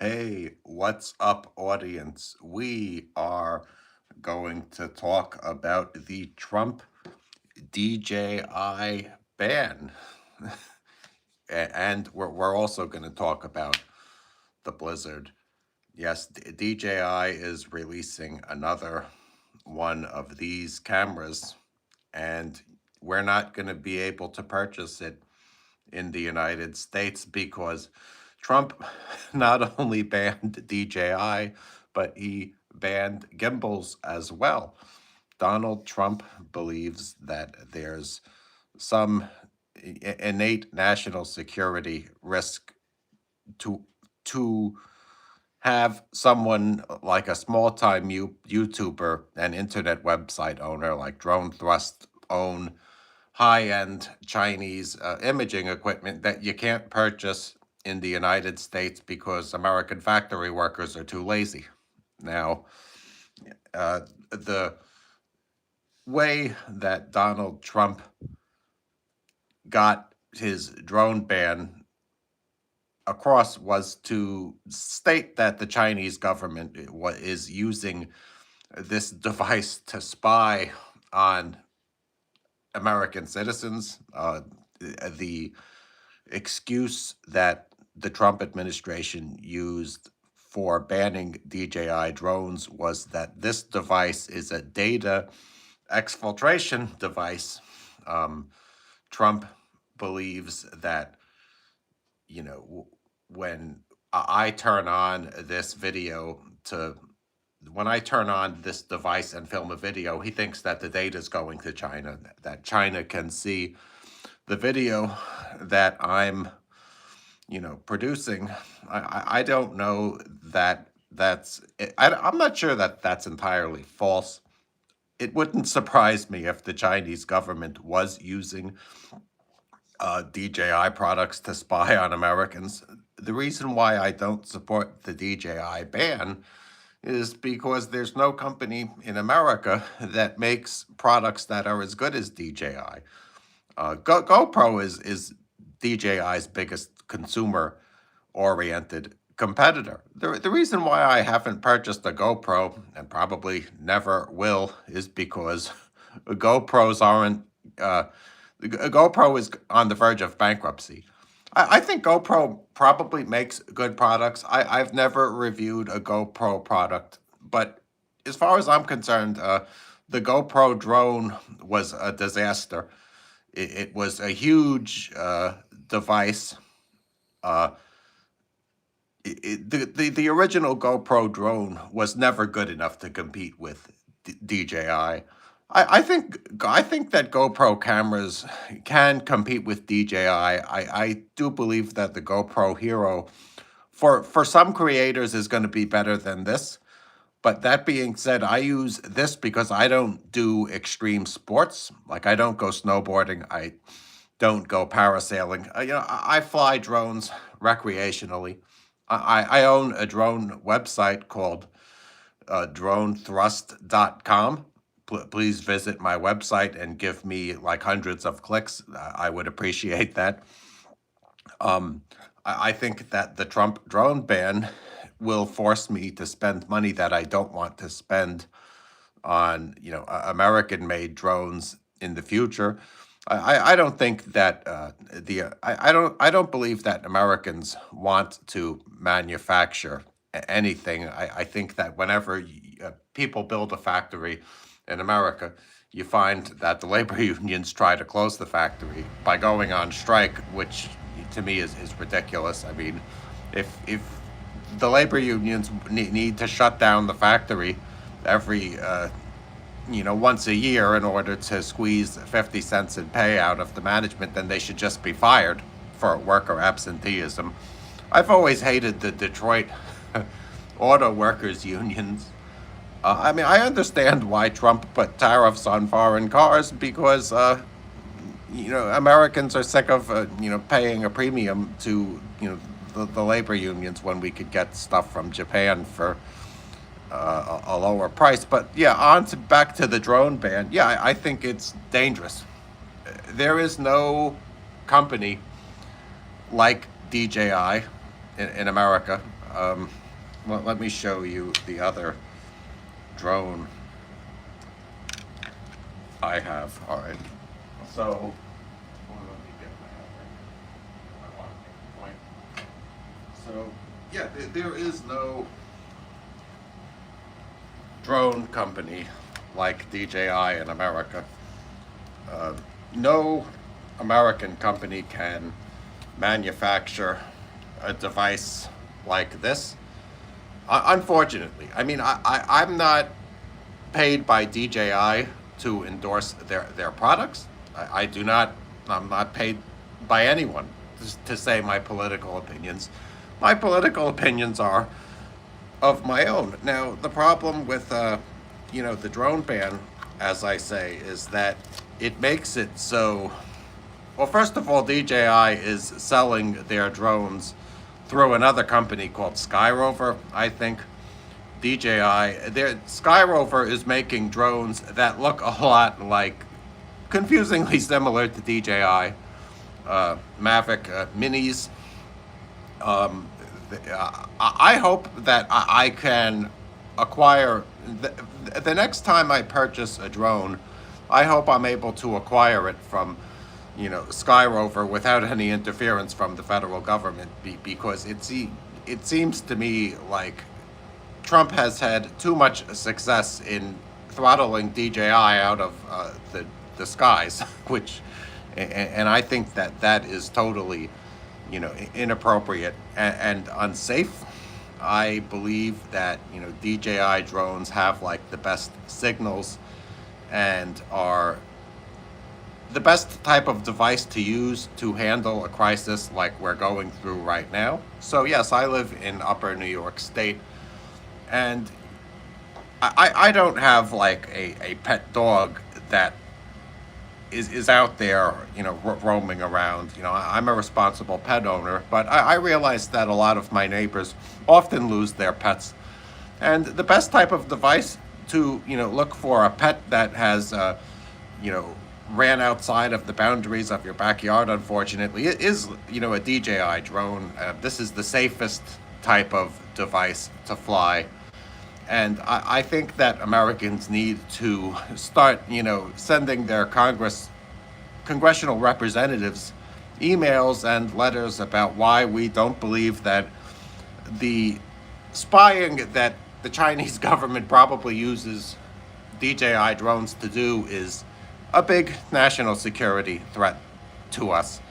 Hey, what's up, audience? We are going to talk about the Trump DJI ban. And we're also going to talk about the Blizzard. Yes, DJI is releasing another one of these cameras, and we're not going to be able to purchase it in the United States because Trump not only banned DJI, but he banned gimbals as well. Donald Trump believes that there's some innate national security risk to to have someone like a small-time YouTuber and internet website owner like Drone Thrust own high-end Chinese imaging equipment that you can't purchase in the United States because American factory workers are too lazy. Now, the way that Donald Trump got his drone ban across was to state that the Chinese government is using this device to spy on American citizens. The excuse that the Trump administration used for banning DJI drones was that this device is a data exfiltration device. Trump believes that, when I turn on this video to when I turn on this device and film a video, he thinks that the data is going to China, that China can see the video that I'm, producing. I don't know that I'm not sure that that's entirely false. It wouldn't surprise me if the Chinese government was using DJI products to spy on Americans. The reason why I don't support the DJI ban is because there's no company in America that makes products that are as good as DJI. GoPro is DJI's biggest consumer-oriented competitor. The reason why I haven't purchased a GoPro and probably never will is because GoPros aren't. GoPro is on the verge of bankruptcy. I think GoPro probably makes good products. I've never reviewed a GoPro product, but as far as I'm concerned, the GoPro drone was a disaster. It was a huge device. Uh, the original GoPro drone was never good enough to compete with DJI. I think that GoPro cameras can compete with DJI. I do believe that the GoPro Hero for some creators is going to be better than this. But that being said, I use this because I don't do extreme sports. Like I don't go snowboarding. I don't go parasailing. I fly drones recreationally. I own a drone website called dronethrust.com. Please visit my website and give me like hundreds of clicks. I would appreciate that. I think that the Trump drone ban will force me to spend money that I don't want to spend on, American-made drones in the future. I don't think that I don't believe that Americans want to manufacture anything. I think that whenever people build a factory in America, you find that the labor unions try to close the factory by going on strike, which to me is ridiculous. I mean, if the labor unions need to shut down the factory every once a year in order to squeeze 50 cents in pay out of the management, then they should just be fired for worker absenteeism. I've always hated the Detroit auto workers unions. I mean, I understand why Trump put tariffs on foreign cars because, Americans are sick of, paying a premium to, the labor unions when we could get stuff from Japan for a lower price. But yeah, back to the drone ban. Yeah, I think it's dangerous. There is no company like DJI in America. Well, let me show you the other drone I have. All right. So, well, let me get my other. I want to make a point. So, yeah, there is no drone company like DJI in America. Uh, no American company can manufacture a device like this. Unfortunately, I mean, I'm not paid by DJI to endorse their products. I do not, I'm not paid by anyone to say my political opinions. My political opinions are of my own. Now, the problem with, the drone ban, as I say, is that it makes it so. Well, first of all, DJI is selling their drones through another company called Skyrover, I think. Skyrover is making drones that look a lot like, confusingly similar to DJI Mavic Minis. I hope that I can acquire the next time I purchase a drone. I hope I'm able to acquire it from, Skyrover without any interference from the federal government, because it seems to me like Trump has had too much success in throttling DJI out of the skies, which, and I think that is totally, inappropriate and unsafe. I believe that DJI drones have like the best signals and are the best type of device to use to handle a crisis like we're going through right now. So yes, I live in Upper New York State, and I don't have like a pet dog that is out there, roaming around. I'm a responsible pet owner, but I realize that a lot of my neighbors often lose their pets. And the best type of device to, look for a pet that has, you know, ran outside of the boundaries of your backyard, unfortunately, it is, a DJI drone. This is the safest type of device to fly. And I think that Americans need to start, sending their congressional representatives emails and letters about why we don't believe that the spying that the Chinese government probably uses DJI drones to do is a big national security threat to us.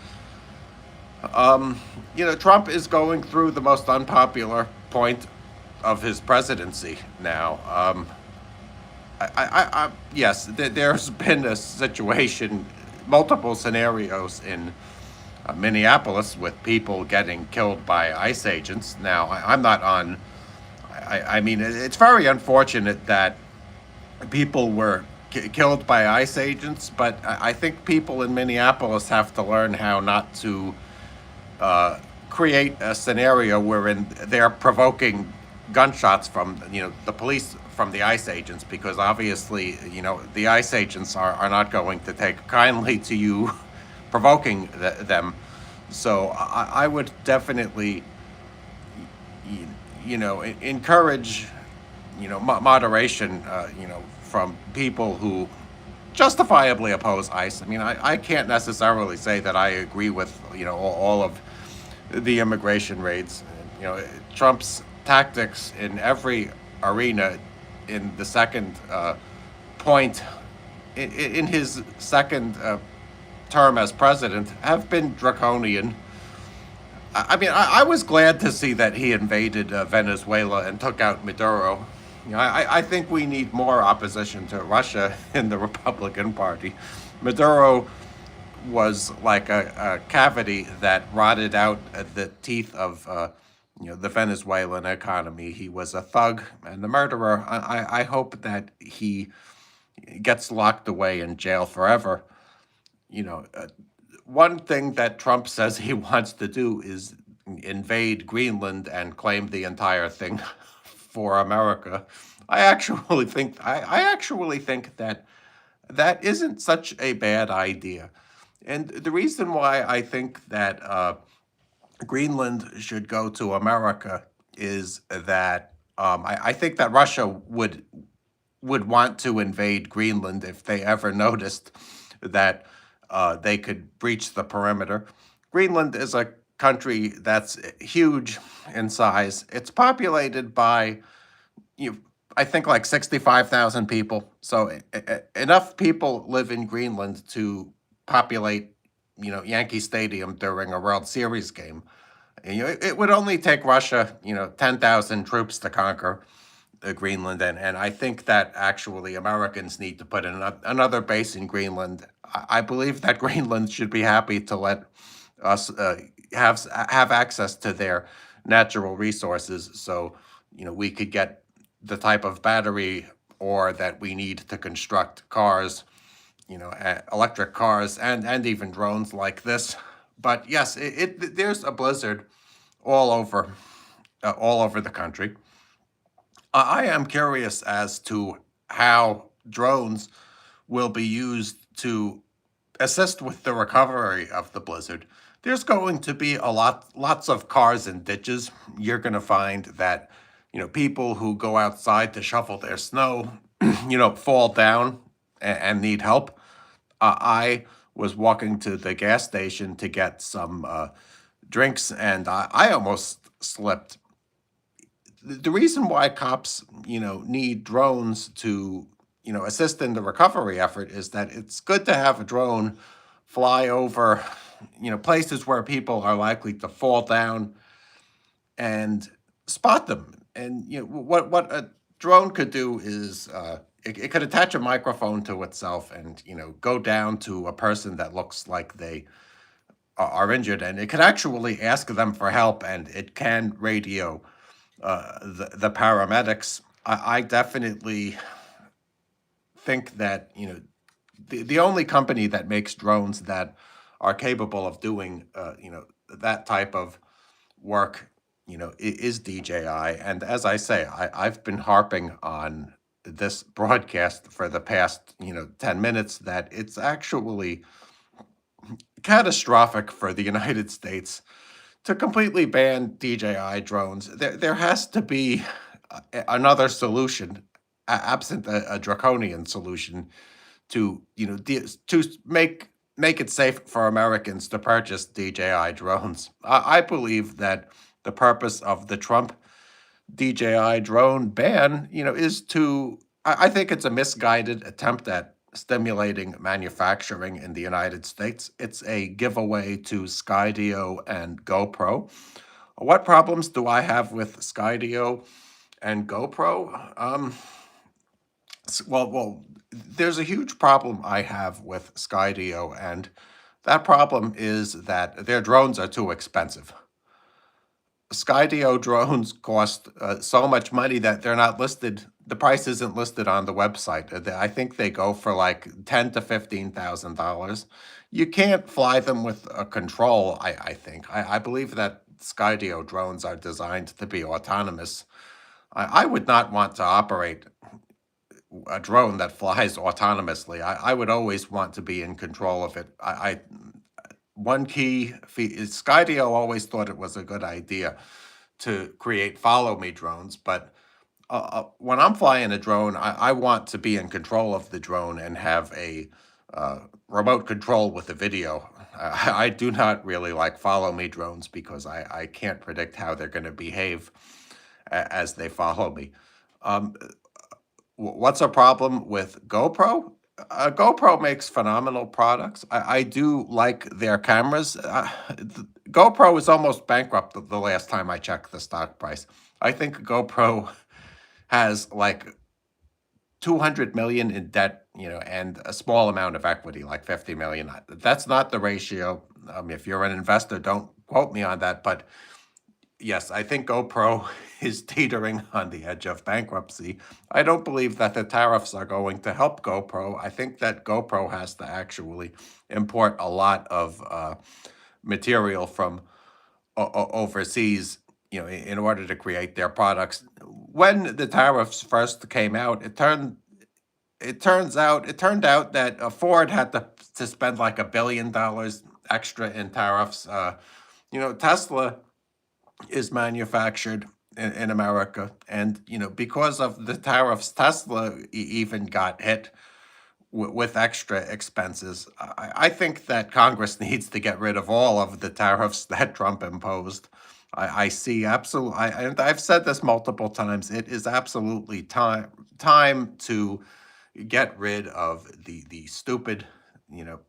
Trump is going through the most unpopular point of his presidency now. Yes, there's been a situation, multiple scenarios in Minneapolis with people getting killed by ICE agents. Now, I'm not on. I mean, it's very unfortunate that people were killed by ICE agents, but I think people in Minneapolis have to learn how not to create a scenario wherein they're provoking gunshots from the police from the ICE agents, because obviously the ICE agents are not going to take kindly to you provoking them. So I would definitely encourage moderation from people who justifiably oppose ICE. I mean, I can't necessarily say that I agree with all of the immigration raids. Trump's tactics in every arena in the second point in his second term as president have been draconian. I mean, I was glad to see that he invaded Venezuela and took out Maduro. I think we need more opposition to Russia in the Republican Party. Maduro was like a cavity that rotted out the teeth of the Venezuelan economy. He was a thug and a murderer. I hope that he gets locked away in jail forever. You know, uh, One thing that Trump says he wants to do is invade Greenland and claim the entire thing for America. I actually think that that isn't such a bad idea. And the reason why I think that Greenland should go to America is that I think that Russia would want to invade Greenland if they ever noticed that they could breach the perimeter. Greenland is a country that's huge in size. It's populated by you I think like 65,000 people. So enough people live in Greenland to populate, Yankee Stadium during a World Series game. And, it would only take Russia, 10,000 troops to conquer Greenland, and I think that actually Americans need to put in another base in Greenland. I believe that Greenland should be happy to let us have access to their natural resources, so we could get the type of battery ore that we need to construct cars, electric cars, and even drones like this. But yes, there's a blizzard all over all over the country. I am curious as to how drones will be used to assist with the recovery of the blizzard. There's going to be lots of cars and ditches. You're going to find that, people who go outside to shovel their snow, fall down and need help. I was walking to the gas station to get some drinks, and I almost slipped. The reason why cops, need drones to, assist in the recovery effort is that it's good to have a drone fly over, places where people are likely to fall down and spot them. And what a drone could do is it could attach a microphone to itself and go down to a person that looks like they are injured, and it could actually ask them for help, and it can radio the paramedics. I definitely think that the only company that makes drones that are capable of doing that type of work is DJI. And as I say, I've been harping on this broadcast for the past 10 minutes that it's actually catastrophic for the United States to completely ban DJI drones. There has to be another solution, absent a draconian solution, to to make it safe for Americans to purchase DJI drones. I believe that the purpose of the Trump DJI drone ban, is to. I think it's a misguided attempt at stimulating manufacturing in the United States. It's a giveaway to Skydio and GoPro. What problems do I have with Skydio and GoPro? Well, there's a huge problem I have with Skydio, and that problem is that their drones are too expensive. Skydio drones cost so much money that they're not listed. The price isn't listed on the website. I think they go for like $10,000 to $15,000. You can't fly them with a control. I think. I believe that Skydio drones are designed to be autonomous. I would not want to operate a drone that flies autonomously. I would always want to be in control of it. One key is Skydio always thought it was a good idea to create follow me drones, but when I'm flying a drone, I want to be in control of the drone and have a remote control with the video. I do not really like follow me drones because I can't predict how they're going to behave as they follow me. Um, what's a problem with GoPro? GoPro makes phenomenal products. I do like their cameras. GoPro is almost bankrupt the last time I checked the stock price. I think GoPro has like 200 million in debt, and a small amount of equity, like 50 million. That's not the ratio. If you're an investor, don't quote me on that, but yes, I think GoPro is teetering on the edge of bankruptcy. I don't believe that the tariffs are going to help GoPro. I think that GoPro has to actually import a lot of material from overseas, in order to create their products. When the tariffs first came out, it turned out that Ford had to spend like $1 billion extra in tariffs. Tesla is manufactured in America. And, because of the tariffs, Tesla even got hit with extra expenses. I think that Congress needs to get rid of all of the tariffs that Trump imposed. I see absolutely, and I've said this multiple times. It is absolutely time to get rid of the stupid, you know,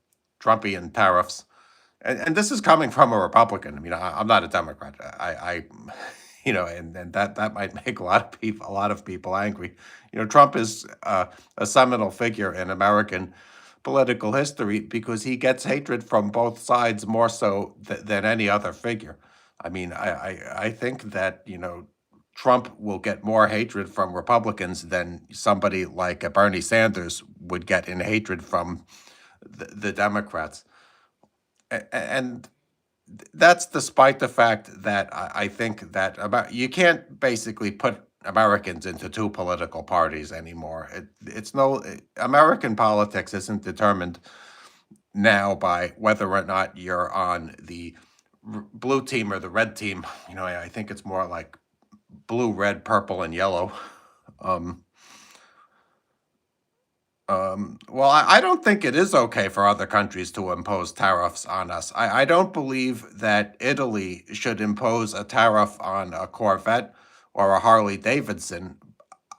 Trumpian tariffs. And this is coming from a Republican. I mean, I'm not a Democrat. And that might make a lot of people angry. Trump is a seminal figure in American political history because he gets hatred from both sides more so than any other figure. I mean, I think that, Trump will get more hatred from Republicans than somebody like a Bernie Sanders would get in hatred from the Democrats. And that's despite the fact that I think that you can't basically put Americans into two political parties anymore. It's no American politics isn't determined now by whether or not you're on the blue team or the red team. I think it's more like blue, red, purple, and yellow. Um, well, I don't think it is okay for other countries to impose tariffs on us. I don't believe that Italy should impose a tariff on a Corvette or a Harley Davidson.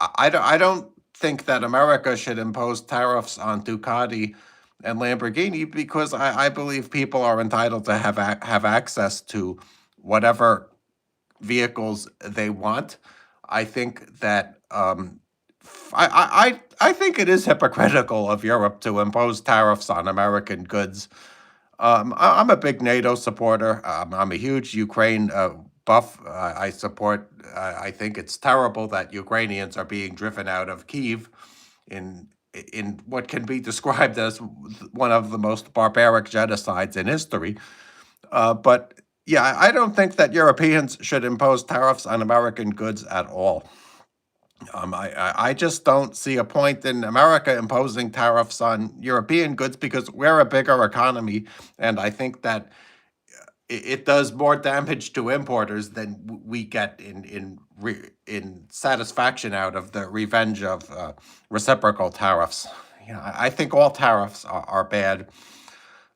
I don't think that America should impose tariffs on Ducati and Lamborghini because I believe people are entitled to have access to whatever vehicles they want. I think that I think it is hypocritical of Europe to impose tariffs on American goods. I'm a big NATO supporter. I'm a huge Ukraine buff. I support. I think it's terrible that Ukrainians are being driven out of Kyiv in what can be described as one of the most barbaric genocides in history. But yeah, I don't think that Europeans should impose tariffs on American goods at all. I just don't see a point in America imposing tariffs on European goods because we're a bigger economy, and I think that it does more damage to importers than we get in satisfaction out of the revenge of reciprocal tariffs. I think all tariffs are bad.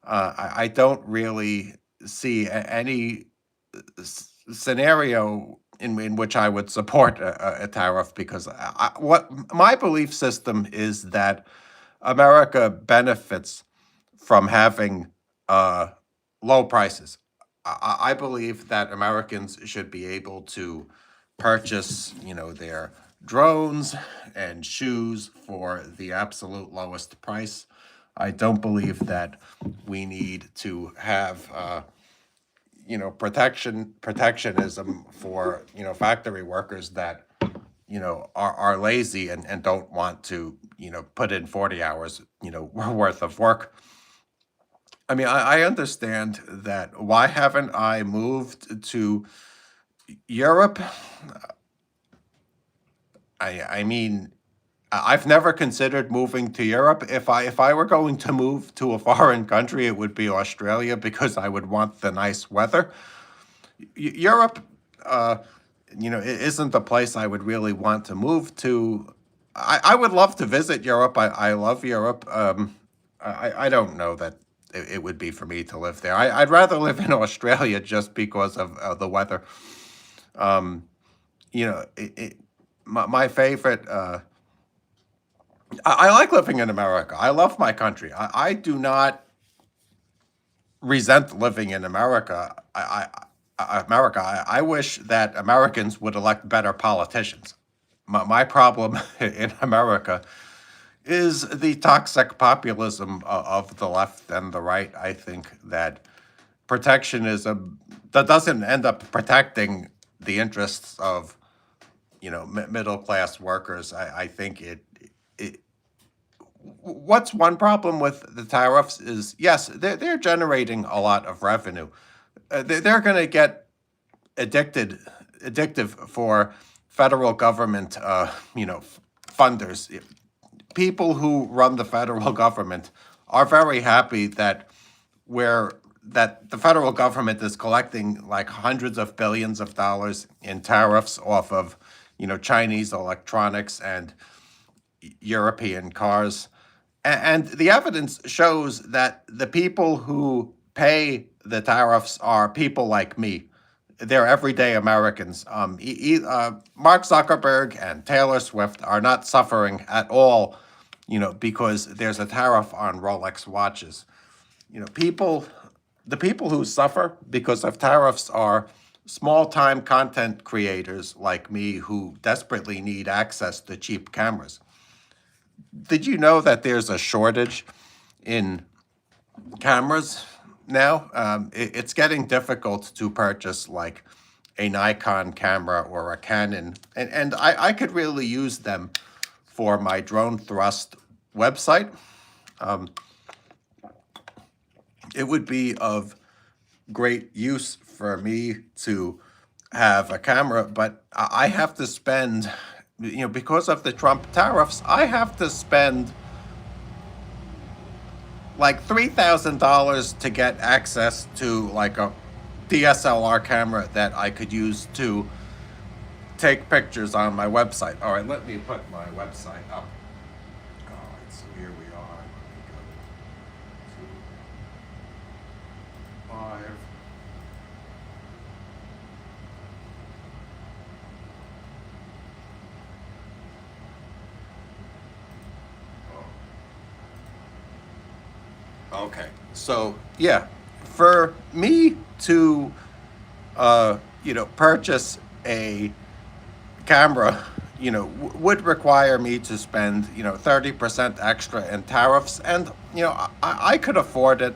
I don't really see any scenario in which I would support a tariff because what my belief system is that America benefits from having low prices. I believe that Americans should be able to purchase, their drones and shoes for the absolute lowest price. I don't believe that we need to have protectionism for factory workers that are lazy and don't want to put in 40 hours worth of work. I mean, I understand that. Why haven't I moved to Europe? I mean, I've never considered moving to Europe. If I were going to move to a foreign country, it would be Australia because I would want the nice weather. Europe, isn't the place I would really want to move to. I would love to visit Europe. I love Europe. I don't know that it would be for me to live there. I'd rather live in Australia just because of the weather. Um, my favorite. I like living in America. I love my country. I do not resent living in America. I wish that Americans would elect better politicians. My problem in America is the toxic populism of the left and the right. I think that protectionism that doesn't end up protecting the interests of middle class workers. I think it what's one problem with the tariffs is yes, they're generating a lot of revenue. They're going to get addictive for federal government, funders. People who run the federal government are very happy that we're that the federal government is collecting like hundreds of billions of dollars in tariffs off of, Chinese electronics and European cars. And the evidence shows that the people who pay the tariffs are people like me. They're everyday Americans. Mark Zuckerberg and Taylor Swift are not suffering at all, because there's a tariff on Rolex watches. The people who suffer because of tariffs are small-time content creators like me who desperately need access to cheap cameras. Did you know that there's a shortage in cameras now? It's getting difficult to purchase like a Nikon camera or a Canon, and I could really use them for my drone thrust website. It would be of great use for me to have a camera, but I have to spend, because of the Trump tariffs, I have to spend like $3,000 to get access to like a DSLR camera that I could use to take pictures on my website. All right, let me put my website up. All right, so here we are. Let me go to 5. Okay, so yeah, for me to purchase a camera, would require me to spend 30% extra in tariffs, and I could afford it.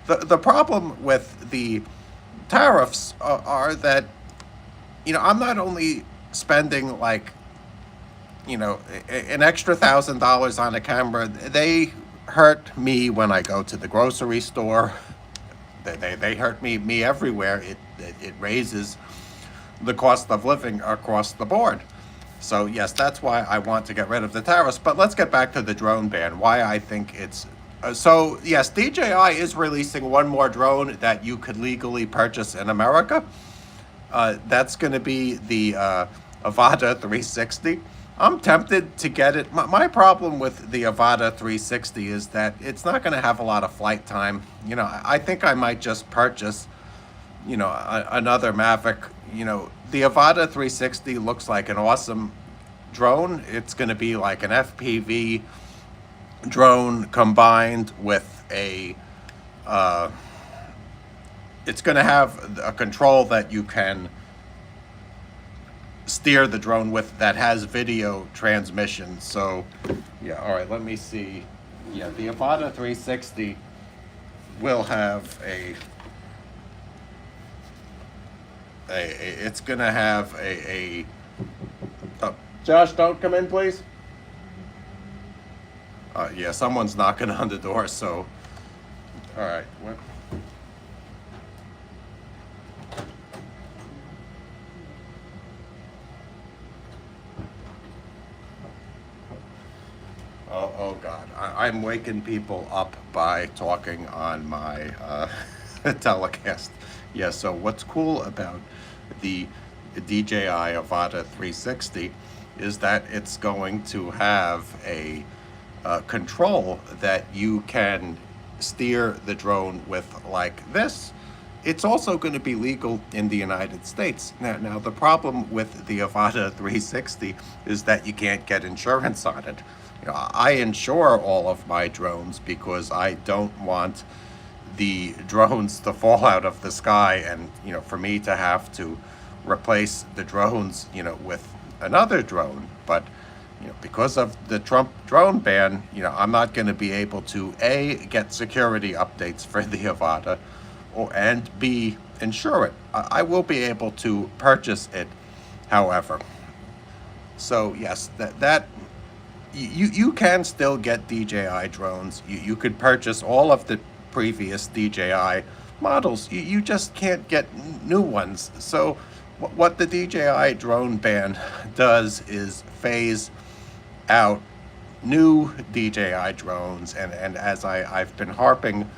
The problem with the tariffs are that I'm not only spending like an extra $1,000 on a camera. They hurt me when I go to the grocery store. They hurt me everywhere. It raises the cost of living across the board. So yes, that's why I want to get rid of the tariffs. But let's get back to the drone ban. Why I think it's so yes, DJI is releasing one more drone that you could legally purchase in America. That's going to be the Avata 360. I'm tempted to get it. My problem with the Avata 360 is that it's not going to have a lot of flight time. I think I might just purchase, another Mavic. The Avata 360 looks like an awesome drone. It's going to be like an FPV drone combined with it's going to have a control that you can steer the drone with that has video transmission. So yeah, all right, let me see. Yeah, the Avata 360 will have it's gonna have oh, Josh, don't come in, please. Yeah, someone's knocking on the door. So all right, what? Oh God, I'm waking people up by talking on my telecast. Yeah, so what's cool about the DJI Avata 360 is that it's going to have a control that you can steer the drone with like this. It's also going to be legal in the United States. Now the problem with the Avata 360 is that you can't get insurance on it. I insure all of my drones because I don't want the drones to fall out of the sky and, for me to have to replace the drones, with another drone. But, because of the Trump drone ban, I'm not going to be able to A, get security updates for the Avata, and B, insure it. I will be able to purchase it, however. So yes, that you can still get DJI drones. You could purchase all of the previous DJI models. You just can't get new ones. So what the DJI drone ban does is phase out new DJI drones. And as I've been harping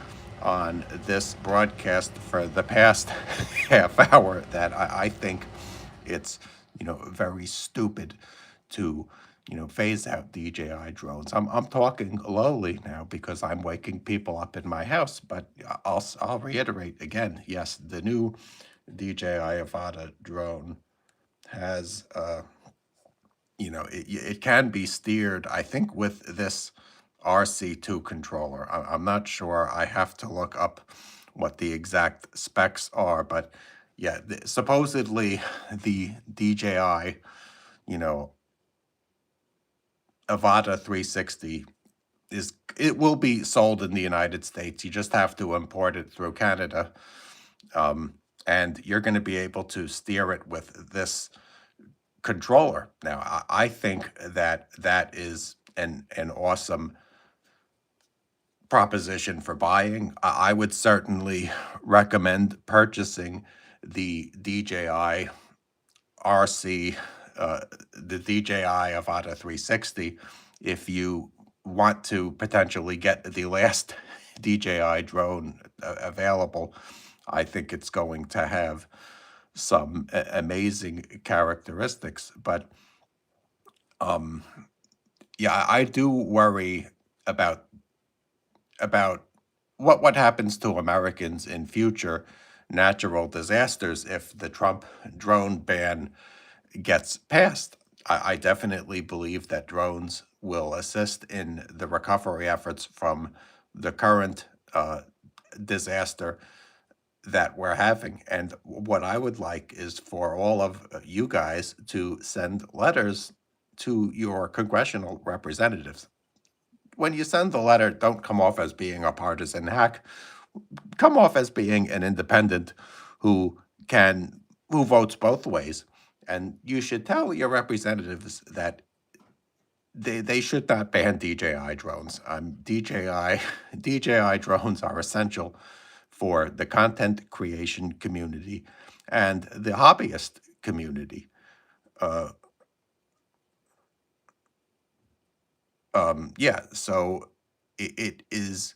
on this broadcast for the past half hour that I think it's, very stupid to, phase out DJI drones. I'm talking lowly now because I'm waking people up in my house, but I'll reiterate again. Yes, the new DJI Avata drone has, it can be steered, I think, with this RC2 controller. I'm not sure. I have to look up what the exact specs are, but yeah, supposedly the DJI, you know, Avata 360 it will be sold in the United States. You just have to import it through Canada, and you're going to be able to steer it with this controller. Now, I think that that is an awesome proposition for buying. I would certainly recommend purchasing the DJI RC, the DJI Avata 360, if you want to potentially get the last DJI drone available. I think it's going to have some amazing characteristics, but yeah, I do worry about about what happens to Americans in future natural disasters if the Trump drone ban gets passed. I definitely believe that drones will assist in the recovery efforts from the current disaster that we're having. And what I would like is for all of you guys to send letters to your congressional representatives. When you send the letter, don't come off as being a partisan hack. Come off as being an independent who can who votes both ways. And you should tell your representatives that they should not ban DJI drones. DJI drones are essential for the content creation community and the hobbyist community. Uh, yeah, so it is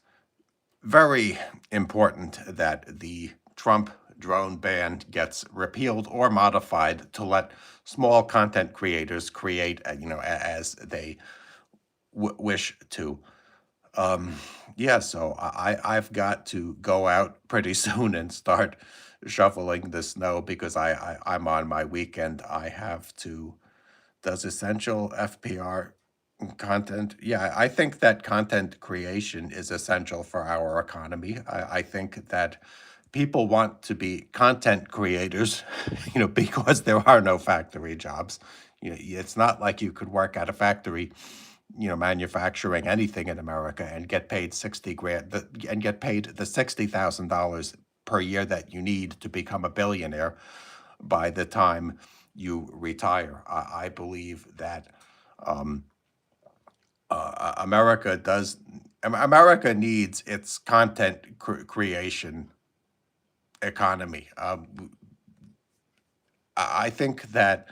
very important that the Trump drone ban gets repealed or modified to let small content creators create, as they wish to. Yeah, so I've got to go out pretty soon and start shoveling the snow because I'm on my weekend. I have to. Does essential FPR content? Yeah, I think that content creation is essential for our economy. I think that people want to be content creators, because there are no factory jobs. It's not like you could work at a factory, manufacturing anything in America and get paid 60 grand and get paid the $60,000 per year that you need to become a billionaire by the time you retire. I believe that America needs its content creation economy. I think that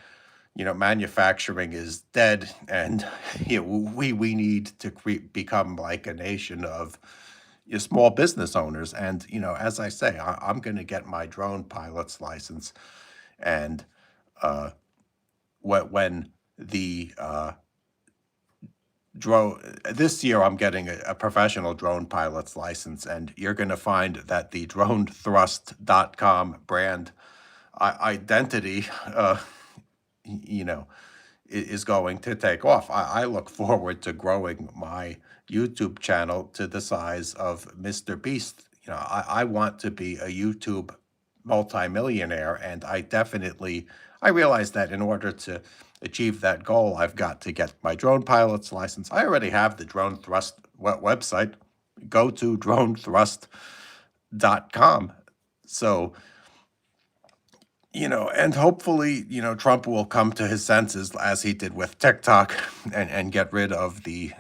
manufacturing is dead, and we need to become like a nation of small business owners. And as I say, I'm going to get my drone pilot's license, and when the drone this year, I'm getting a professional drone pilot's license, and you're going to find that the dronethrust.com brand identity, you know, is going to take off. I look forward to growing my YouTube channel to the size of Mr. Beast. I want to be a YouTube multimillionaire, and I realize that in order to achieve that goal, I've got to get my drone pilot's license. I already have the Drone Thrust website. Go to dronethrust.com. So, and hopefully, Trump will come to his senses as he did with TikTok and get rid of the,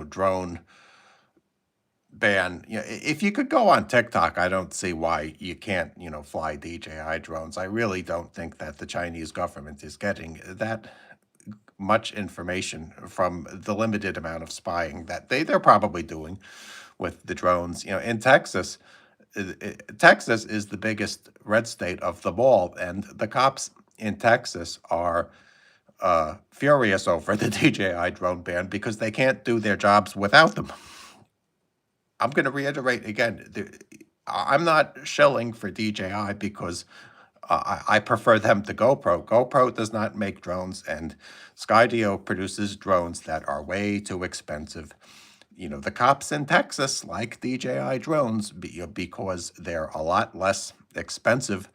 drone ban. If you could go on TikTok, I don't see why you can't, fly DJI drones. I really don't think that the Chinese government is getting that much information from the limited amount of spying that they're probably doing with the drones. In Texas, Texas is the biggest red state of them all, and the cops in Texas are furious over the DJI drone ban because they can't do their jobs without them. I'm going to reiterate again, I'm not shilling for DJI because I prefer them to GoPro. GoPro does not make drones, and Skydio produces drones that are way too expensive. The cops in Texas like DJI drones because they're a lot less expensive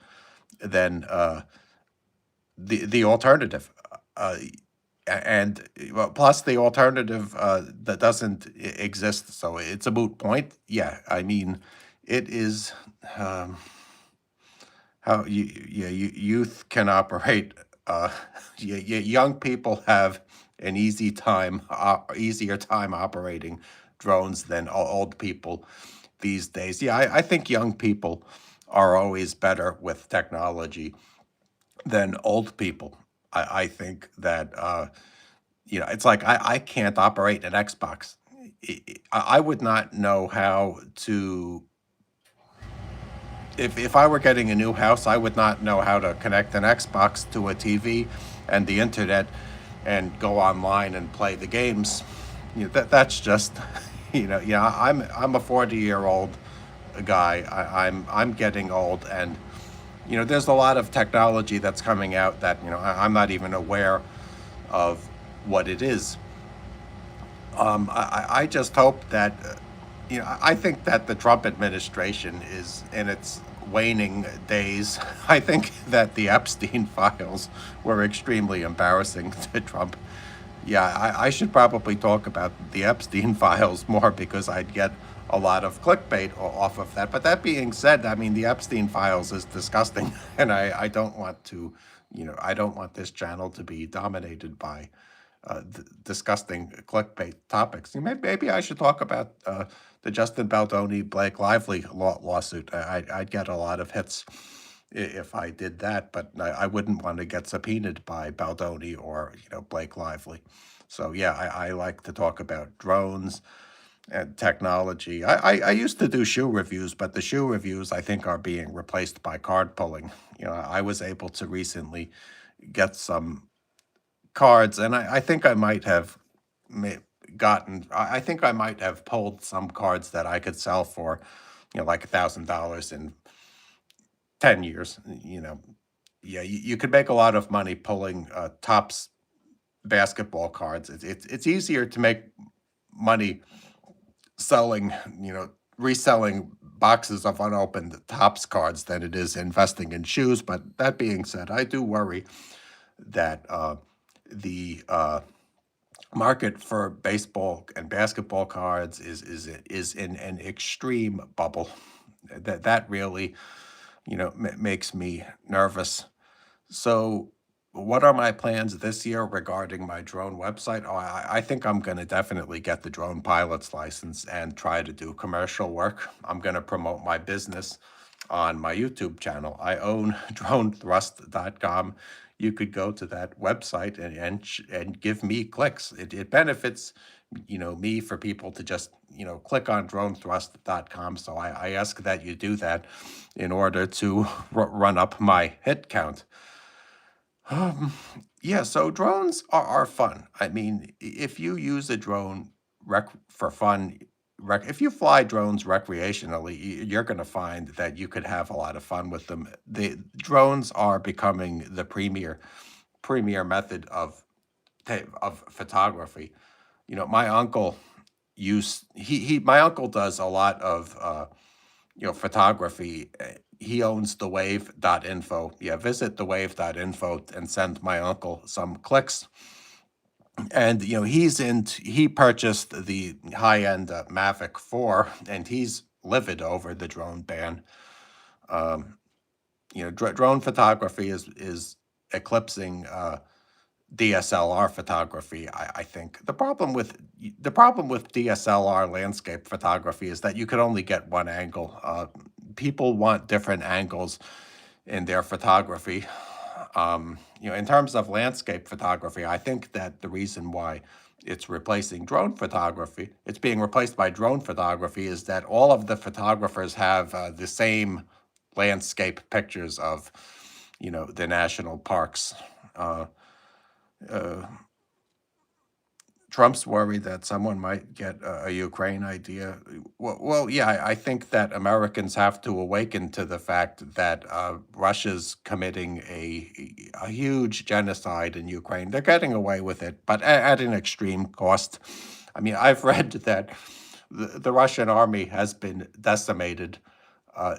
than the alternative. Uh, and well, plus the alternative that doesn't exist, so it's a moot point. Yeah, I mean, it is how youth can operate. Young people have an easier time operating drones than old people these days. Yeah, I think young people are always better with technology than old people. I think that it's like I can't operate an Xbox. I would not know how to if I were getting a new house, I would not know how to connect an Xbox to a TV and the internet and go online and play the games. That's just I'm a 40-year-old guy. I'm getting old, and there's a lot of technology that's coming out that I'm not even aware of what it is. I just hope that, I think that the Trump administration is in its waning days. I think that the Epstein files were extremely embarrassing to Trump. Yeah, I should probably talk about the Epstein files more because I'd get a lot of clickbait off of that. But that being said, I mean, the Epstein files is disgusting, and I don't want to, I don't want this channel to be dominated by disgusting clickbait topics. Maybe I should talk about the Justin Baldoni Blake Lively lawsuit. I'd get a lot of hits if I did that, but I wouldn't want to get subpoenaed by Baldoni or Blake Lively. So yeah, I like to talk about drones and technology. I used to do shoe reviews, but the shoe reviews I think are being replaced by card pulling. I was able to recently get some cards, and I think I might have I think I might have pulled some cards that I could sell for, like $1,000 in 10 years. Yeah, you could make a lot of money pulling Topps basketball cards. It's easier to make money selling, reselling boxes of unopened Topps cards than it is investing in shoes. But that being said, I do worry that the market for baseball and basketball cards is in an extreme bubble. That really, makes me nervous. So, what are my plans this year regarding my drone website? Oh, I think I'm going to definitely get the drone pilot's license and try to do commercial work. I'm going to promote my business on my YouTube channel. I own dronethrust.com. You could go to that website and give me clicks. It benefits me for people to just click on dronethrust.com. So I ask that you do that in order to run up my hit count. Yeah, so drones are fun. I mean, if you use a drone for fun, if you fly drones recreationally, you're going to find that you could have a lot of fun with them. The drones are becoming the premier method of photography. My uncle my uncle does a lot of photography. He owns thewave.info. Yeah, visit thewave.info and send my uncle some clicks. And he purchased the high-end Mavic 4, and he's livid over the drone ban. Drone photography is eclipsing DSLR photography. I think the problem with DSLR landscape photography is that you could only get one angle. People want different angles in their photography. In terms of landscape photography, I think that the reason why it's replacing drone photography. It's being replaced by drone photography is that all of the photographers have the same landscape pictures of, the national parks. Uh, uh, Trump's worried that someone might get a Ukraine idea. Well, yeah, I think that Americans have to awaken to the fact that Russia's committing a huge genocide in Ukraine. They're getting away with it, but at an extreme cost. I mean, I've read that the Russian army has been decimated. uh,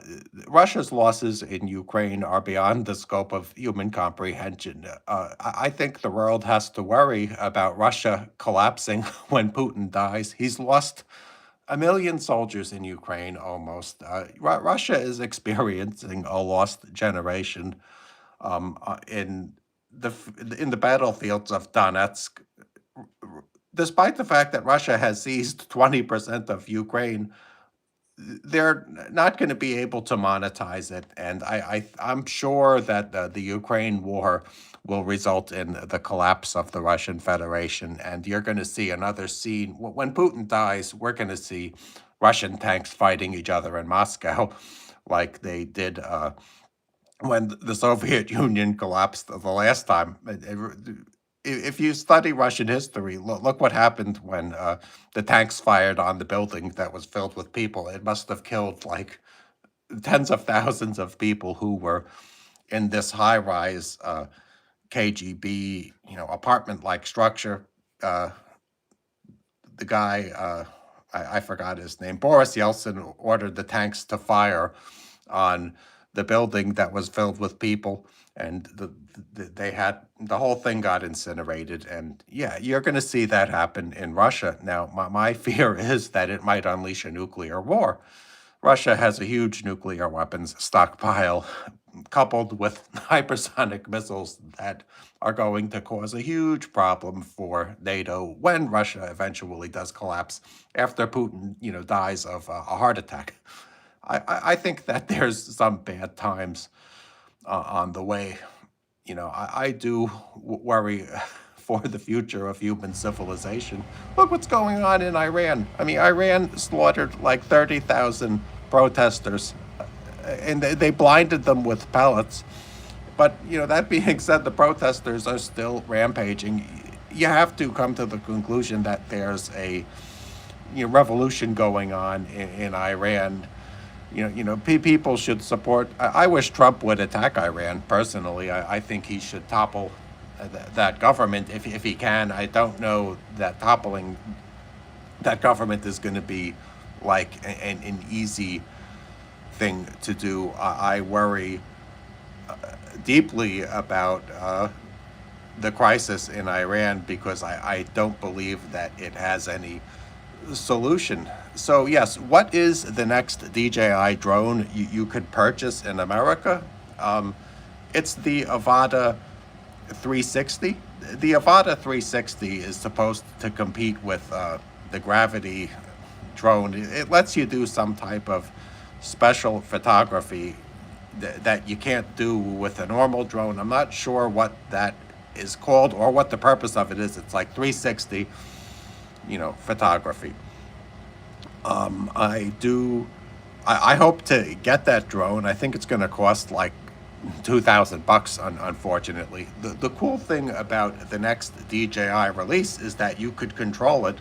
Russia's losses in Ukraine are beyond the scope of human comprehension. I think the world has to worry about Russia collapsing when Putin dies. He's lost 1 million soldiers in Ukraine almost. Russia is experiencing a lost generation in the battlefields of Donetsk. Despite the fact that Russia has seized 20% of Ukraine, they're not going to be able to monetize it, and I'm sure that the Ukraine war will result in the collapse of the Russian Federation, and you're going to see another scene. When Putin dies, we're going to see Russian tanks fighting each other in Moscow, like they did when the Soviet Union collapsed the last time. If you study Russian history, look what happened when the tanks fired on the building that was filled with people. It must have killed like tens of thousands of people who were in this high-rise KGB, apartment-like structure. Uh, the guy, I forgot his name, Boris Yeltsin ordered the tanks to fire on the building that was filled with people, and they had the whole thing got incinerated. And yeah, you're going to see that happen in Russia. Now, my fear is that it might unleash a nuclear war. Russia has a huge nuclear weapons stockpile, coupled with hypersonic missiles that are going to cause a huge problem for NATO when Russia eventually does collapse after Putin, dies of a heart attack. I think that there's some bad times on the way. I do worry for the future of human civilization. Look what's going on in Iran. I mean, Iran slaughtered like 30,000 protesters, and they blinded them with pellets. But, that being said, the protesters are still rampaging. You have to come to the conclusion that there's a revolution going on in Iran. People should support. I wish Trump would attack Iran personally. I think he should topple that government if he can. I don't know that toppling that government is going to be like an easy thing to do. I worry deeply about the crisis in Iran because I don't believe that it has any solution. So yes, what is the next DJI drone you could purchase in America? It's the Avata 360. The Avata 360 is supposed to compete with the Gravity drone. It lets you do some type of special photography that you can't do with a normal drone. I'm not sure what that is called or what the purpose of it is. It's like 360, photography. I hope to get that drone. I think it's going to cost like $2,000, unfortunately. The cool thing about the next DJI release is that you could control it,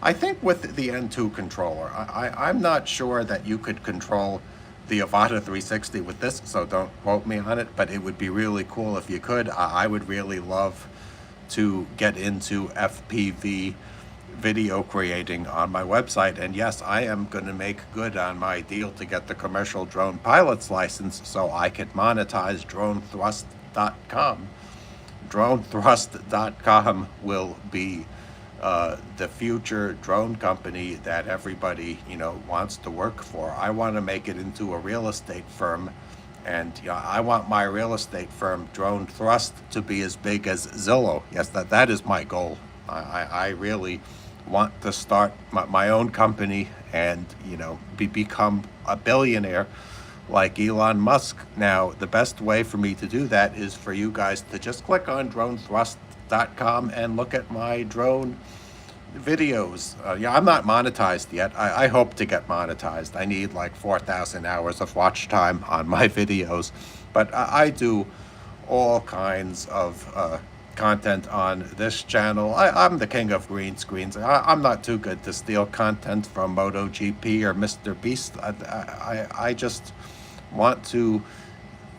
I think, with the N2 controller. I'm not sure that you could control the Avata 360 with this, so don't quote me on it, but it would be really cool if you could. I would really love to get into FPV video creating on my website. And yes, I am going to make good on my deal to get the commercial drone pilot's license so I can monetize dronethrust.com. Dronethrust.com will be the future drone company that everybody, wants to work for. I want to make it into a real estate firm. And I want my real estate firm, Drone Thrust, to be as big as Zillow. Yes, that is my goal. I really want to start my own company and become a billionaire like Elon Musk. Now, the best way for me to do that is for you guys to just click on dronethrust.com and look at my drone videos. Yeah, I'm not monetized yet. I hope to get monetized. I need like 4,000 hours of watch time on my videos, but I do all kinds of content on this channel. I'm the king of green screens. I'm not too good to steal content from MotoGP or Mr. Beast. I just want to,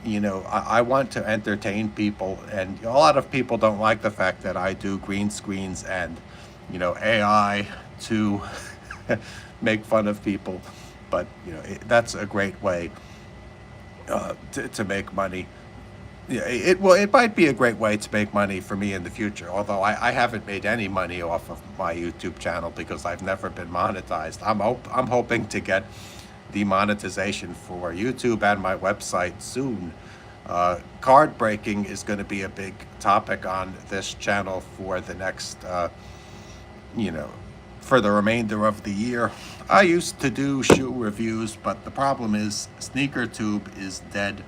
I want to entertain people, and a lot of people don't like the fact that I do green screens and, AI to make fun of people. But, that's a great way to make money. Yeah, it might be a great way to make money for me in the future. Although I haven't made any money off of my YouTube channel because I've never been monetized. I'm hoping to get the monetization for YouTube and my website soon. Card breaking is going to be a big topic on this channel for the next, you know, for the remainder of the year. I used to do shoe reviews, but the problem is SneakerTube is dead.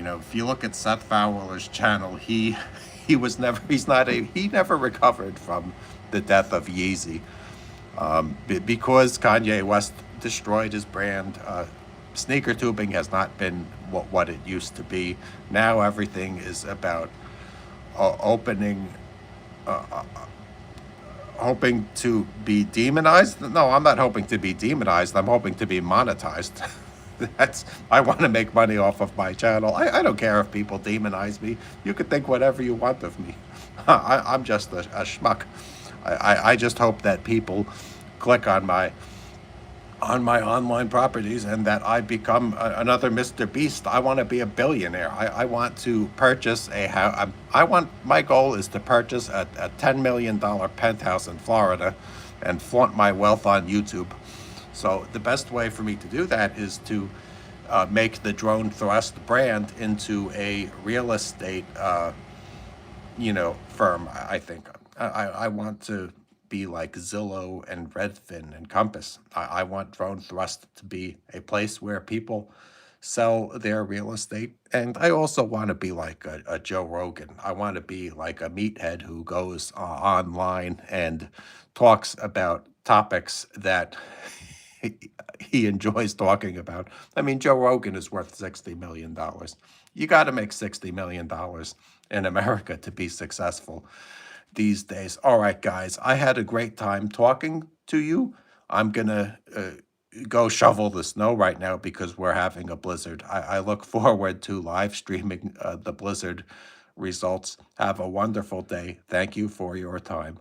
If you look at Seth Fowler's channel, he was never he never recovered from the death of Yeezy, because Kanye West destroyed his brand. Sneaker tubing has not been what it used to be. Now everything is about opening, hoping to be demonized. No, I'm not hoping to be demonized. I'm hoping to be monetized. I want to make money off of my channel. I don't care if people demonize me. You can think whatever you want of me. I'm just a schmuck. I just hope that people click on my online properties and that I become another Mr. Beast. I want to be a billionaire. I want to purchase a house. My goal is to purchase a $10 million penthouse in Florida and flaunt my wealth on YouTube. So the best way for me to do that is to make the Drone Thrust brand into a real estate, firm. I think I want to be like Zillow and Redfin and Compass. I want Drone Thrust to be a place where people sell their real estate. And I also want to be like a Joe Rogan. I want to be like a meathead who goes online and talks about topics that he enjoys talking about. I mean, Joe Rogan is worth $60 million. You got to make $60 million in America to be successful these days. All right, guys, I had a great time talking to you. I'm gonna go shovel the snow right now because we're having a blizzard. I look forward to live streaming the blizzard results. Have a wonderful day. Thank you for your time.